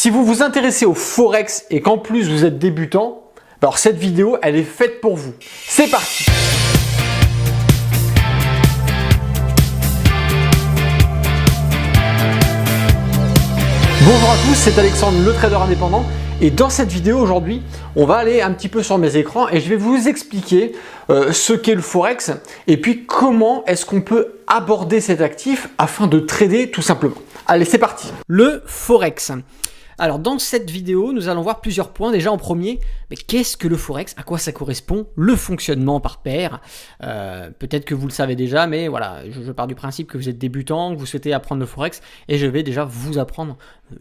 Si vous vous intéressez au Forex et qu'en plus vous êtes débutant, alors cette vidéo elle est faite pour vous. C'est parti! Bonjour à tous, c'est Alexandre, le trader indépendant. Et dans cette vidéo aujourd'hui, on va aller un petit peu sur mes écrans et je vais vous expliquer ce qu'est le Forex et puis comment est-ce qu'on peut aborder cet actif afin de trader tout simplement. Allez, c'est parti. Le Forex. Alors dans cette vidéo, nous allons voir plusieurs points. Déjà en premier, mais qu'est-ce que le Forex? À quoi ça correspond? Le fonctionnement par paire. Peut-être que vous le savez déjà, mais voilà, je pars du principe que vous êtes débutant, que vous souhaitez apprendre le Forex, et je vais déjà vous apprendre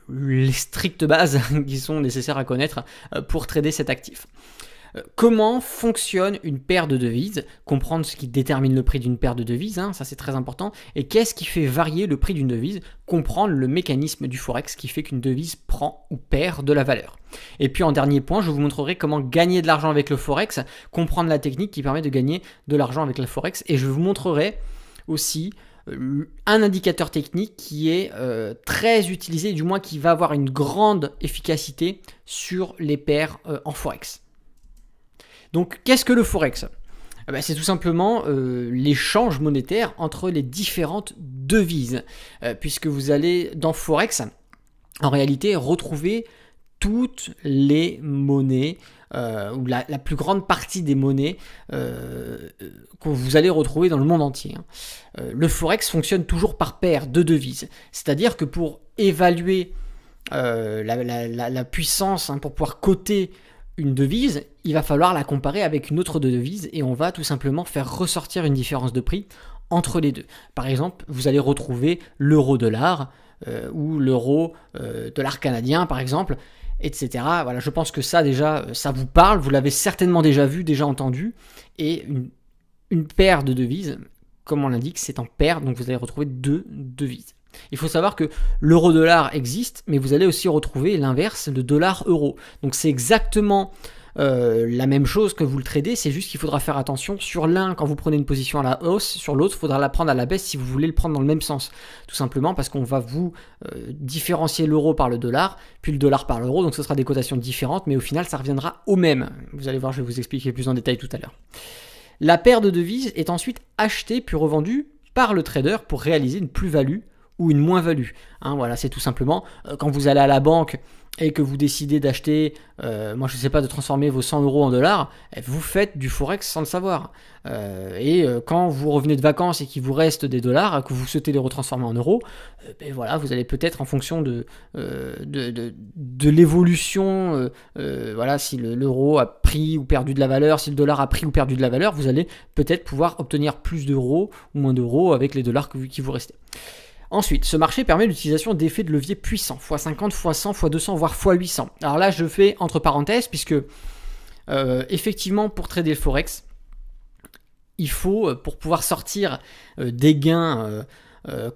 les strictes bases qui sont nécessaires à connaître pour trader cet actif. Comment fonctionne une paire de devises, comprendre ce qui détermine le prix d'une paire de devises, ça c'est très important, et qu'est-ce qui fait varier le prix d'une devise, comprendre le mécanisme du Forex qui fait qu'une devise prend ou perd de la valeur. Et puis en dernier point, je vous montrerai comment gagner de l'argent avec le Forex, comprendre la technique qui permet de gagner de l'argent avec le Forex, et je vous montrerai aussi un indicateur technique qui est très utilisé, du moins qui va avoir une grande efficacité sur les paires en Forex. Donc, qu'est-ce que le Forex? C'est tout simplement l'échange monétaire entre les différentes devises, puisque vous allez dans Forex, en réalité, retrouver toutes les monnaies, ou la plus grande partie des monnaies que vous allez retrouver dans le monde entier. Le Forex fonctionne toujours par paire de devises, c'est-à-dire que pour évaluer la puissance, pour pouvoir coter une devise, il va falloir la comparer avec une autre devise et on va tout simplement faire ressortir une différence de prix entre les deux. Par exemple, vous allez retrouver l'euro-dollar ou l'euro-dollar canadien par exemple, etc. Voilà, je pense que ça déjà, ça vous parle, vous l'avez certainement déjà vu, déjà entendu. Et une paire de devises, comme on l'indique, c'est en paire, donc vous allez retrouver deux devises. Il faut savoir que l'euro-dollar existe, mais vous allez aussi retrouver l'inverse, le dollar-euro. Donc c'est exactement la même chose que vous le tradez, c'est juste qu'il faudra faire attention. Sur l'un, quand vous prenez une position à la hausse, sur l'autre, il faudra la prendre à la baisse si vous voulez le prendre dans le même sens. Tout simplement parce qu'on va vous différencier l'euro par le dollar, puis le dollar par l'euro, donc ce sera des cotations différentes, mais au final, ça reviendra au même. Vous allez voir, je vais vous expliquer plus en détail tout à l'heure. La paire de devises est ensuite achetée puis revendue par le trader pour réaliser une plus-value ou une moins-value. Voilà, c'est tout simplement quand vous allez à la banque et que vous décidez d'acheter, moi je ne sais pas, de transformer vos 100 euros en dollars, vous faites du Forex sans le savoir. Quand vous revenez de vacances et qu'il vous reste des dollars, que vous souhaitez les retransformer en euros, voilà, vous allez peut-être en fonction de l'évolution, voilà, si l'euro a pris ou perdu de la valeur, si le dollar a pris ou perdu de la valeur, vous allez peut-être pouvoir obtenir plus d'euros ou moins d'euros avec les dollars qui vous restaient. Ensuite, ce marché permet l'utilisation d'effets de levier puissants, x50, x100, x200, voire x800. Alors là, je fais entre parenthèses, puisque effectivement, pour trader le Forex, il faut, pour pouvoir sortir des gains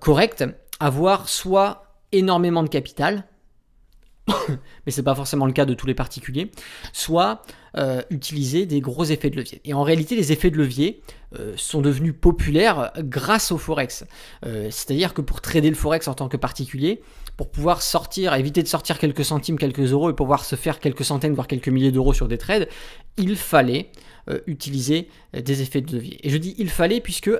corrects, avoir soit énormément de capital, mais ce n'est pas forcément le cas de tous les particuliers, soit utiliser des gros effets de levier. Et en réalité, les effets de levier sont devenus populaires grâce au Forex. C'est-à-dire que pour trader le Forex en tant que particulier, pour pouvoir éviter de sortir quelques centimes, quelques euros et pouvoir se faire quelques centaines, voire quelques milliers d'euros sur des trades, il fallait utiliser des effets de levier. Et je dis il fallait puisque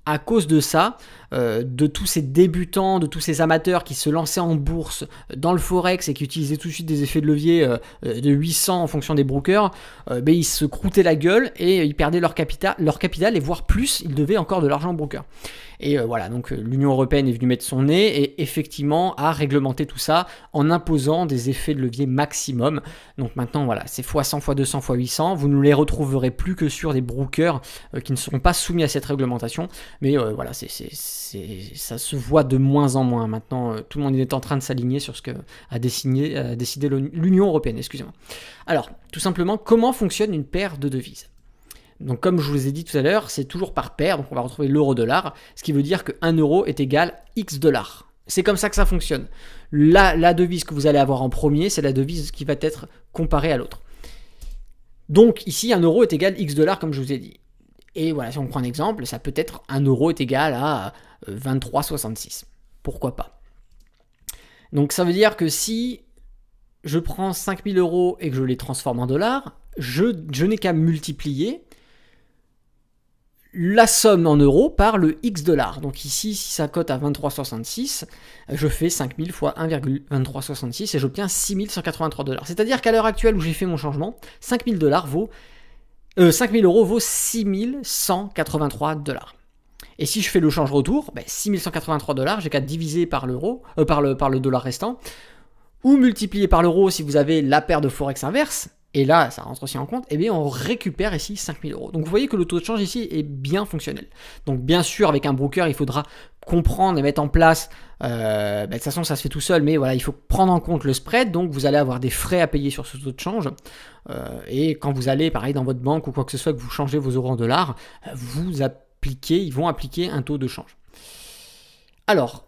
à cause de ça, de tous ces débutants, de tous ces amateurs qui se lançaient en bourse dans le Forex et qui utilisaient tout de suite des effets de levier de 800 en fonction des brokers, ils se croûtaient la gueule et ils perdaient leur capital et voire plus, ils devaient encore de l'argent au broker. Et voilà, donc l'Union européenne est venue mettre son nez et effectivement a réglementé tout ça en imposant des effets de levier maximum. Donc maintenant, voilà, c'est x100, x200, x800. Vous ne les retrouverez plus que sur des brokers qui ne seront pas soumis à cette réglementation. Mais voilà, ça se voit de moins en moins. Maintenant, tout le monde est en train de s'aligner sur ce que a décidé l'Union européenne. Excusez-moi. Alors, tout simplement, comment fonctionne une paire de devises ? Donc comme je vous ai dit tout à l'heure, c'est toujours par paire, donc on va retrouver l'euro-dollar, ce qui veut dire que 1 euro est égal à X dollars. C'est comme ça que ça fonctionne. La devise que vous allez avoir en premier, c'est la devise qui va être comparée à l'autre. Donc ici, 1 euro est égal à X dollars, comme je vous ai dit. Et voilà, si on prend un exemple, ça peut être 1 euro est égal à 23,66. Pourquoi pas ? Donc ça veut dire que si je prends 5000 € et que je les transforme en dollars, je n'ai qu'à multiplier la somme en euros par le X dollars. Donc ici, si ça cote à 23,66, je fais 5000 fois 1,2366 et j'obtiens 6183 $. C'est-à-dire qu'à l'heure actuelle où j'ai fait mon changement, 5000 € vaut 6183 $. Et si je fais le change retour, 6183 $, j'ai qu'à diviser par le dollar restant, ou multiplier par l'euro si vous avez la paire de Forex inverse, et là, ça rentre aussi en compte, et bien on récupère ici 5000 €. Donc vous voyez que le taux de change ici est bien fonctionnel. Donc bien sûr, avec un broker, il faudra comprendre et mettre en place, de toute façon ça se fait tout seul, mais voilà, il faut prendre en compte le spread, donc vous allez avoir des frais à payer sur ce taux de change, et quand vous allez, pareil, dans votre banque ou quoi que ce soit, que vous changez vos euros en dollars, ils vont appliquer un taux de change. Alors,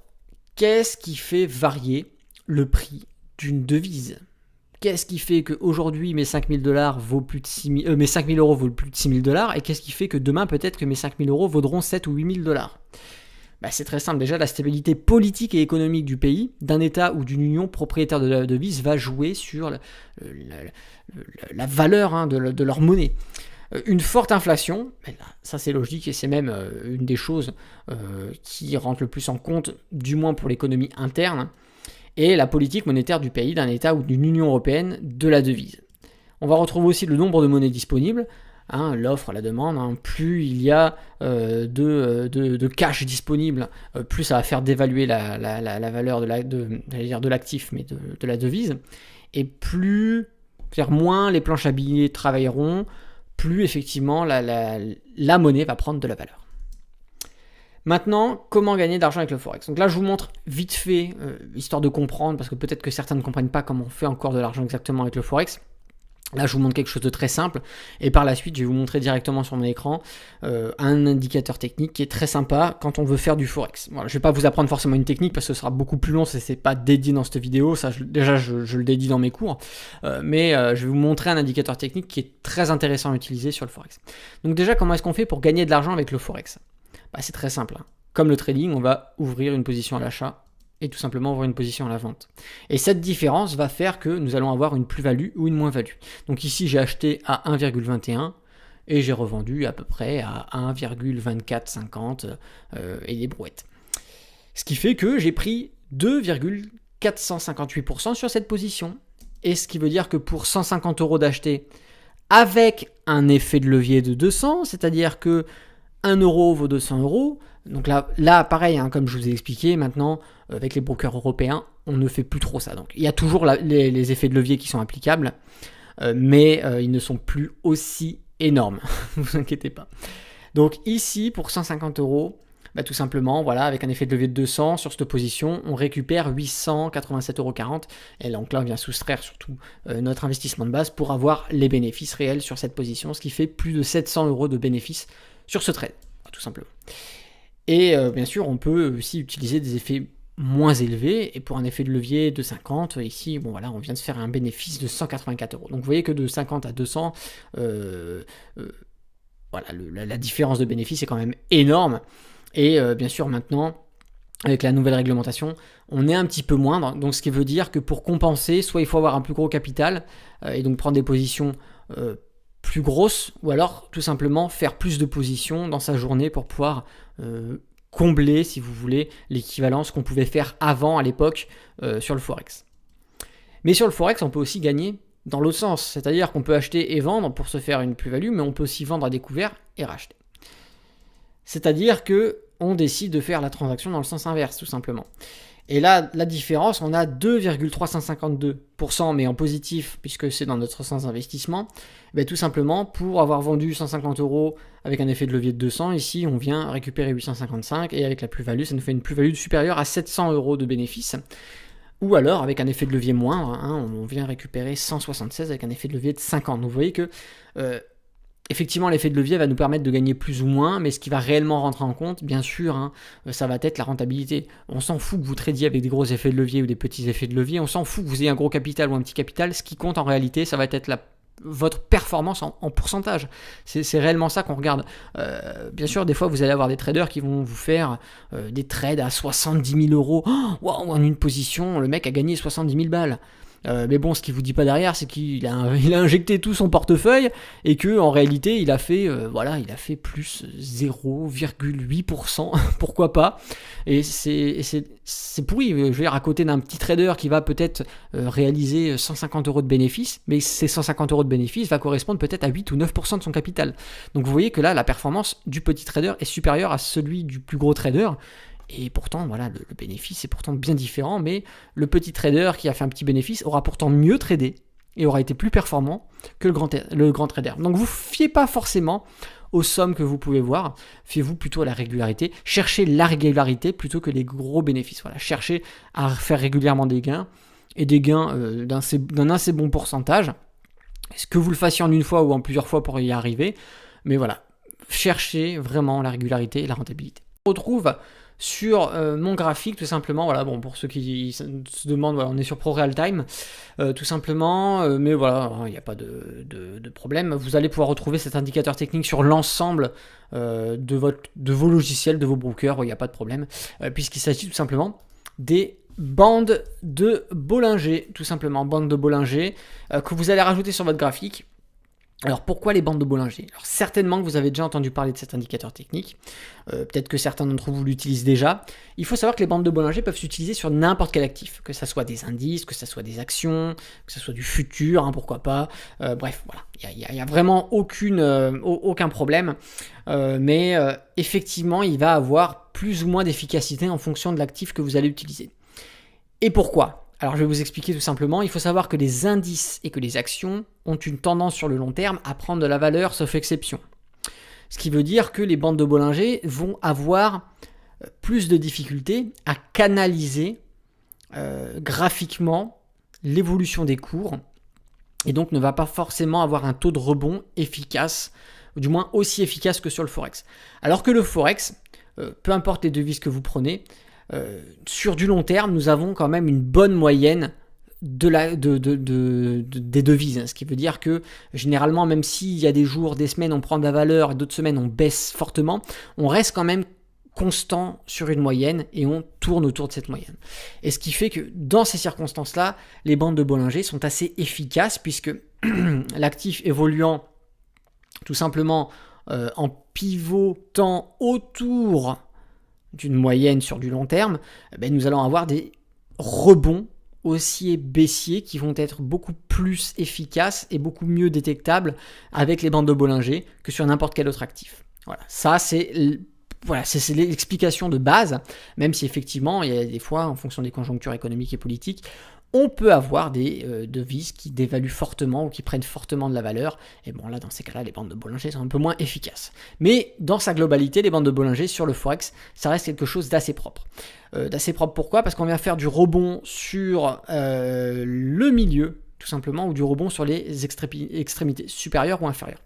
qu'est-ce qui fait varier le prix d'une devise ? Qu'est-ce qui fait qu'aujourd'hui mes 5000 € vaut plus de 6000, mes 5000 € vaut plus de 6000 $, et qu'est-ce qui fait que demain peut-être que mes 5000 € vaudront 7 ou 8000 $? C'est très simple. Déjà, la stabilité politique et économique du pays, d'un État ou d'une union propriétaire de la devise, va jouer sur la valeur de leur monnaie. Une forte inflation, ça c'est logique et c'est même une des choses qui rentre le plus en compte, du moins pour l'économie interne, et la politique monétaire du pays, d'un État ou d'une Union européenne de la devise. On va retrouver aussi le nombre de monnaies disponibles, l'offre, la demande. Plus il y a de cash disponible, plus ça va faire dévaluer la valeur de l'actif, mais de la devise. Et moins les planches à billets travailleront, plus effectivement la monnaie va prendre de la valeur. Maintenant, comment gagner de l'argent avec le Forex ? Donc là, je vous montre vite fait, histoire de comprendre, parce que peut-être que certains ne comprennent pas comment on fait encore de l'argent exactement avec le Forex. Là, je vous montre quelque chose de très simple, et par la suite, je vais vous montrer directement sur mon écran un indicateur technique qui est très sympa quand on veut faire du Forex. Voilà, je ne vais pas vous apprendre forcément une technique, parce que ce sera beaucoup plus long, ce n'est pas dédié dans cette vidéo, ça je le dédie dans mes cours, mais je vais vous montrer un indicateur technique qui est très intéressant à utiliser sur le Forex. Donc déjà, comment est-ce qu'on fait pour gagner de l'argent avec le Forex ? C'est très simple. Comme le trading, on va ouvrir une position à l'achat et tout simplement ouvrir une position à la vente. Et cette différence va faire que nous allons avoir une plus-value ou une moins-value. Donc ici, j'ai acheté à 1,21 et j'ai revendu à peu près à 1,2450 et des brouettes. Ce qui fait que j'ai pris 2,458% sur cette position. Et ce qui veut dire que pour 150 € d'acheter avec un effet de levier de 200, c'est-à-dire que 1 € vaut 200 €. Donc là pareil, comme je vous ai expliqué, maintenant, avec les brokers européens, on ne fait plus trop ça. Donc il y a toujours les effets de levier qui sont applicables, mais ils ne sont plus aussi énormes. Ne vous inquiétez pas. Donc ici, pour 150 €, tout simplement, voilà, avec un effet de levier de 200 sur cette position, on récupère 887,40 €. Et donc là, on vient soustraire surtout notre investissement de base pour avoir les bénéfices réels sur cette position, ce qui fait plus de 700 € de bénéfices sur ce trade, tout simplement. Et bien sûr, on peut aussi utiliser des effets moins élevés, et pour un effet de levier de 50, ici, on vient de se faire un bénéfice de 184 €. Donc vous voyez que de 50 à 200, la différence de bénéfice est quand même énorme. Et bien sûr, maintenant, avec la nouvelle réglementation, on est un petit peu moindre. Donc ce qui veut dire que pour compenser, soit il faut avoir un plus gros capital, et donc prendre des positions plus grosses, ou alors tout simplement faire plus de positions dans sa journée pour pouvoir combler, si vous voulez, l'équivalence qu'on pouvait faire avant, à l'époque, sur le Forex. Mais sur le Forex, on peut aussi gagner dans l'autre sens, c'est-à-dire qu'on peut acheter et vendre pour se faire une plus-value, mais on peut aussi vendre à découvert et racheter. C'est-à-dire qu'on décide de faire la transaction dans le sens inverse, tout simplement. Et là, la différence, on a 2,352%, mais en positif, puisque c'est dans notre sens d'investissement. Tout simplement, pour avoir vendu 150 € avec un effet de levier de 200, ici, on vient récupérer 855, et avec la plus-value, ça nous fait une plus-value supérieure à 700 € de bénéfice. Ou alors, avec un effet de levier moindre, on vient récupérer 176 avec un effet de levier de 50. Donc vous voyez que effectivement, l'effet de levier va nous permettre de gagner plus ou moins, mais ce qui va réellement rentrer en compte, bien sûr, ça va être la rentabilité. On s'en fout que vous tradiez avec des gros effets de levier ou des petits effets de levier, on s'en fout que vous ayez un gros capital ou un petit capital. Ce qui compte en réalité, ça va être votre performance en pourcentage. C'est réellement ça qu'on regarde. Bien sûr, des fois, vous allez avoir des traders qui vont vous faire des trades à 70 000 €. Wow, en une position, le mec a gagné 70 000 balles. Mais bon, ce qu'il vous dit pas derrière, c'est qu'il il a injecté tout son portefeuille et que en réalité, il a fait plus 0,8%, pourquoi pas. Et c'est pourri. Je veux dire, à côté d'un petit trader qui va peut-être réaliser 150 euros de bénéfices, mais ces 150 euros de bénéfices va correspondre peut-être à 8 ou 9% de son capital. Donc vous voyez que là, la performance du petit trader est supérieure à celui du plus gros trader. Et pourtant, voilà, le bénéfice est pourtant bien différent, mais le petit trader qui a fait un petit bénéfice aura pourtant mieux tradé et aura été plus performant que le grand trader. Donc vous ne fiez pas forcément aux sommes que vous pouvez voir, fiez-vous plutôt à la régularité. Cherchez la régularité plutôt que les gros bénéfices. Voilà, cherchez à faire régulièrement des gains, et des gains d'un assez bon pourcentage. Est-ce que vous le fassiez en une fois ou en plusieurs fois pour y arriver? Mais voilà, cherchez vraiment la régularité et la rentabilité. On retrouve sur mon graphique tout simplement, voilà, bon, pour ceux qui se demandent, voilà, on est sur ProRealTime tout simplement, mais voilà, il n'y a pas de problème. Vous allez pouvoir retrouver cet indicateur technique sur l'ensemble de vos logiciels, de vos brokers, il n'y a pas de problème, puisqu'il s'agit tout simplement des bandes de Bollinger, tout simplement, bandes de Bollinger que vous allez rajouter sur votre graphique. Alors pourquoi les bandes de Bollinger? Alors certainement que vous avez déjà entendu parler de cet indicateur technique, peut-être que certains d'entre vous l'utilisent déjà. Il faut savoir que les bandes de Bollinger peuvent s'utiliser sur n'importe quel actif, que ce soit des indices, que ce soit des actions, que ce soit du futur, hein, pourquoi pas. Bref, voilà, il n'y a vraiment aucun problème, mais effectivement il va avoir plus ou moins d'efficacité en fonction de l'actif que vous allez utiliser. Et pourquoi? Alors je vais vous expliquer tout simplement. Il faut savoir que les indices et que les actions ont une tendance sur le long terme à prendre de la valeur sauf exception. Ce qui veut dire que les bandes de Bollinger vont avoir plus de difficultés à canaliser graphiquement l'évolution des cours et donc ne va pas forcément avoir un taux de rebond efficace, ou du moins aussi efficace que sur le Forex. Alors que le Forex, peu importe les devises que vous prenez, sur du long terme, nous avons quand même une bonne moyenne des devises. Ce qui veut dire que généralement, même s'il y a des jours, des semaines, on prend de la valeur et d'autres semaines, on baisse fortement, on reste quand même constant sur une moyenne et on tourne autour de cette moyenne. Et ce qui fait que dans ces circonstances-là, les bandes de Bollinger sont assez efficaces puisque l'actif évoluant tout simplement en pivotant autour d'une moyenne sur du long terme, nous allons avoir des rebonds haussiers baissiers qui vont être beaucoup plus efficaces et beaucoup mieux détectables avec les bandes de Bollinger que sur n'importe quel autre actif. Voilà, ça c'est l'explication de base, même si effectivement il y a des fois, en fonction des conjonctures économiques et politiques, on peut avoir des devises qui dévaluent fortement ou qui prennent fortement de la valeur. Et bon, là, dans ces cas-là, les bandes de Bollinger sont un peu moins efficaces. Mais dans sa globalité, les bandes de Bollinger sur le Forex, ça reste quelque chose d'assez propre. Pourquoi? Parce qu'on vient faire du rebond sur le milieu, tout simplement, ou du rebond sur les extrémités supérieures ou inférieures.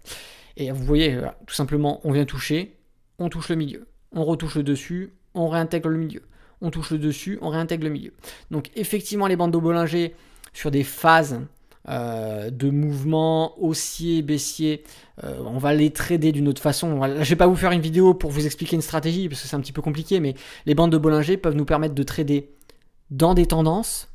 Et vous voyez, tout simplement, on vient toucher, on touche le milieu, on retouche le dessus, on réintègre le milieu. On touche le dessus, on réintègre le milieu. Donc effectivement, les bandes de Bollinger sur des phases de mouvement haussier, baissier, on va les trader d'une autre façon. Là, je ne vais pas vous faire une vidéo pour vous expliquer une stratégie parce que c'est un petit peu compliqué, mais les bandes de Bollinger peuvent nous permettre de trader dans des tendances,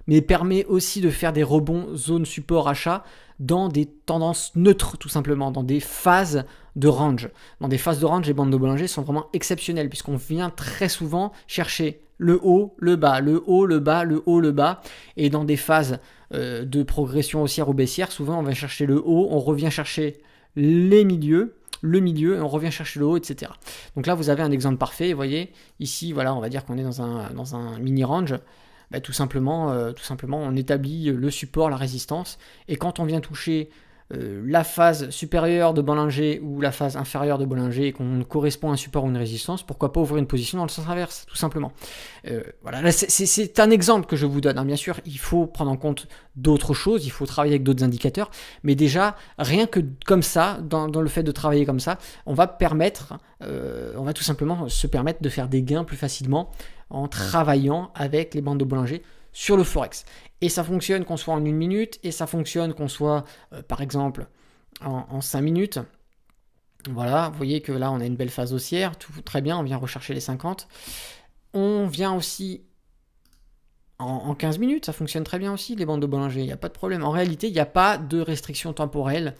mais permet aussi de faire des rebonds zone support achat dans des tendances neutres, tout simplement, dans des phases de range. Dans des phases de range, les bandes de Bollinger sont vraiment exceptionnelles puisqu'on vient très souvent chercher le haut, le bas, le haut, le bas, le haut, le bas. Et dans des phases de progression haussière ou baissière, souvent on va chercher le haut, on revient chercher les milieux, le milieu, et on revient chercher le haut, etc. Donc là, vous avez un exemple parfait. Vous voyez, ici, voilà, on va dire qu'on est dans un mini range. Tout simplement, on établit le support, la résistance, et quand on vient toucher la phase supérieure de Bollinger ou la phase inférieure de Bollinger et qu'on correspond à un support ou une résistance, pourquoi pas ouvrir une position dans le sens inverse, tout simplement. Voilà, là, c'est un exemple que je vous donne. Bien sûr, il faut prendre en compte d'autres choses, il faut travailler avec d'autres indicateurs, mais déjà, rien que comme ça, dans le fait de travailler comme ça, on va tout simplement se permettre de faire des gains plus facilement en travaillant avec les bandes de Bollinger sur le Forex. Et ça fonctionne qu'on soit en 1 minute, et ça fonctionne qu'on soit, par exemple, en 5 minutes. Voilà, vous voyez que là, on a une belle phase haussière, tout très bien, on vient rechercher les 50. On vient aussi en 15 minutes, ça fonctionne très bien aussi, les bandes de Bollinger, il n'y a pas de problème. En réalité, il n'y a pas de restriction temporelle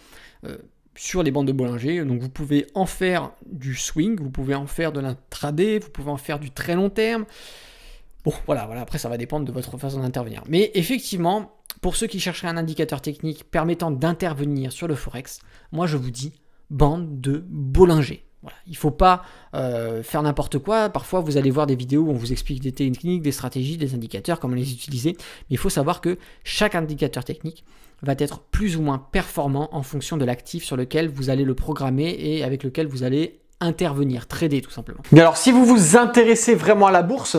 sur les bandes de Bollinger, donc vous pouvez en faire du swing, vous pouvez en faire de l'intraday, vous pouvez en faire du très long terme. Bon, voilà, après ça va dépendre de votre façon d'intervenir. Mais effectivement, pour ceux qui chercheraient un indicateur technique permettant d'intervenir sur le Forex, moi je vous dis bande de Bollinger. Voilà. Il ne faut pas faire n'importe quoi. Parfois, vous allez voir des vidéos où on vous explique des techniques, des stratégies, des indicateurs, comment les utiliser. Mais il faut savoir que chaque indicateur technique va être plus ou moins performant en fonction de l'actif sur lequel vous allez le programmer et avec lequel vous allez intervenir, trader tout simplement. Mais alors, si vous vous intéressez vraiment à la bourse,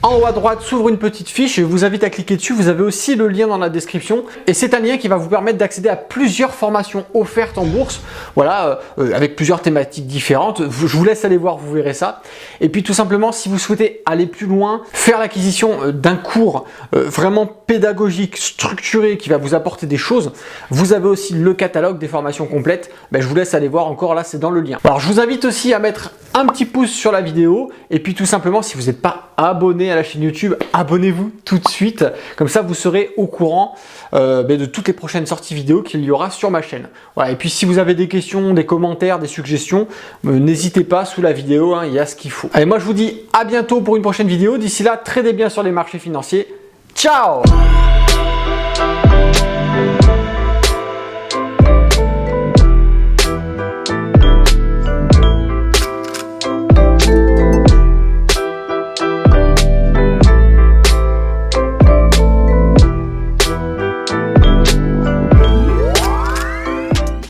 en haut à droite s'ouvre une petite fiche et je vous invite à cliquer dessus. Vous avez aussi le lien dans la description et c'est un lien qui va vous permettre d'accéder à plusieurs formations offertes en bourse, voilà, avec plusieurs thématiques différentes. Je vous laisse aller voir, vous verrez ça. Et puis tout simplement, si vous souhaitez aller plus loin, faire l'acquisition d'un cours vraiment pédagogique, structuré, qui va vous apporter des choses, vous avez aussi le catalogue des formations complètes. Ben, je vous laisse aller voir encore là, c'est dans le lien. Alors je vous invite aussi à mettre un petit pouce sur la vidéo et puis tout simplement, si vous n'êtes pas abonné à la chaîne YouTube, abonnez-vous tout de suite, comme ça vous serez au courant de toutes les prochaines sorties vidéo qu'il y aura sur ma chaîne. Voilà. Et puis si vous avez des questions, des commentaires, des suggestions, n'hésitez pas sous la vidéo, hein, il y a ce qu'il faut. Allez, moi je vous dis à bientôt pour une prochaine vidéo. D'ici là, tradez bien sur les marchés financiers. Ciao!